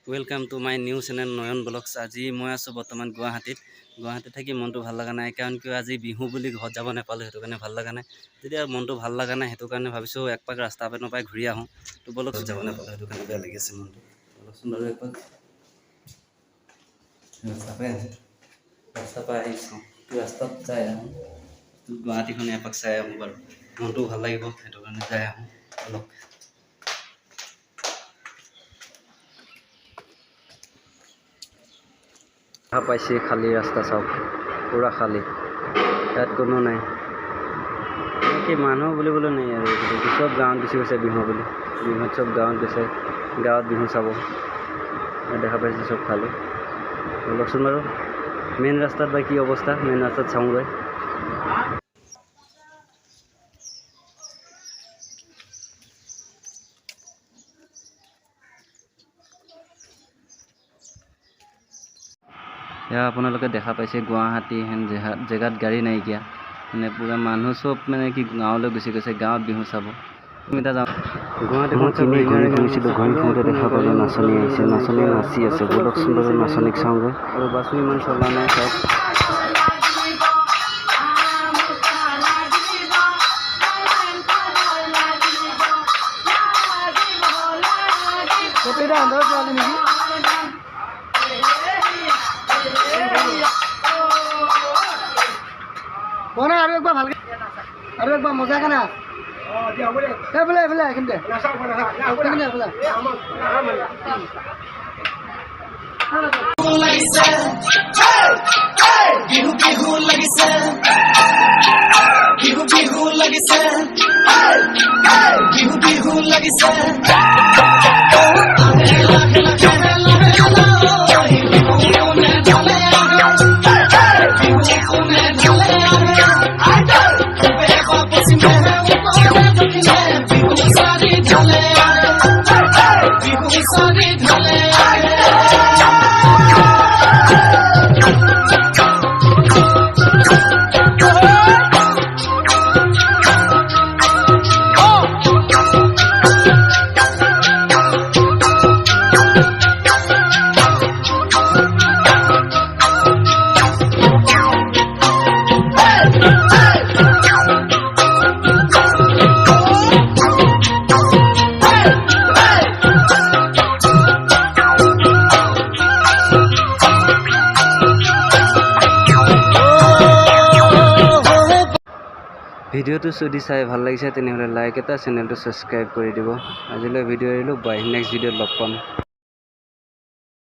Welcome to my new channel Noyon Vlogs. আজি মই আছো বৰ্তমান গুৱাহাটীত থাকি মনটো ভাল লগা নাই কাৰণ কিয় আজি বিহু বুলি ঘৰত যাব নাপালো হেতু কাৰণে ভাল লগা নাই যেতিয়া মনটো ভাল লগা নাই হেতু কাৰণে ভাবিছো এক পাক ৰাস্তা পাই নপাই ঘূৰি আহো তো বলক যাব নাপালো হেতু কাৰণে বেয়া লাগিছে মনটো বলক সুন্দৰ এক পাক ৰাস্তা পাই আহিছো তো ৰাস্তাত যাই আহো তো গুৱাহাটীখন এপাক চাই আহো বাৰু মনটো ভাল লাগিব হেতু কাৰণে যাই আহো বলক পাইছে খালি ৰাস্তা চাওক পুৰা খালি ইয়াত কোনো নাই কি মানুহ বুলিবলৈ নাই আৰু সব গাঁৱত গুচি গৈছে বিহু বুলি বিহুত সব গাঁৱত গৈছে গাঁৱত বিহু চাব দেখা পাইছে সব খালি লকচোন বাৰু মেইন ৰাস্তাত বা কি অৱস্থা মেইন ৰাস্তাত চাওঁগৈ या আপোনালোকে দেখা পাইছে গুৱাহাটী হেন জেগাত গাড়ী নাইকিয়া মানে পুৰা মানুহ সব মানে কি গাঁৱলৈ গুচি গৈছে গাঁৱত বিহু চাব তুমি তা যাও গুৱাহাটীখন কিনে ঘূৰি ফুৰিছিলো ঘূৰি ফুৰোতে দেখা পালো নাচনী আহিছে নাচনী নাচি আছে বলক সুন্দৰ নাচনীক চাওঁগৈ আৰু বাছু ইমান চলা নাই সব কপিটা আন্দাজ চলে নেকি বনা আৰু একবাৰ ভালকে আৰু একবাৰ মজা কেনা এফালে এফালে এইখিনিতে ভিডিওটো যদি চাই ভাল লাগিছে তেনেহলে লাইক এটা চেনেলটো সাবস্ক্ৰাইব কৰি দিব আজিলৈ ভিডিও এৰিলো বাই নেক্সট ভিডিওত লগ পাম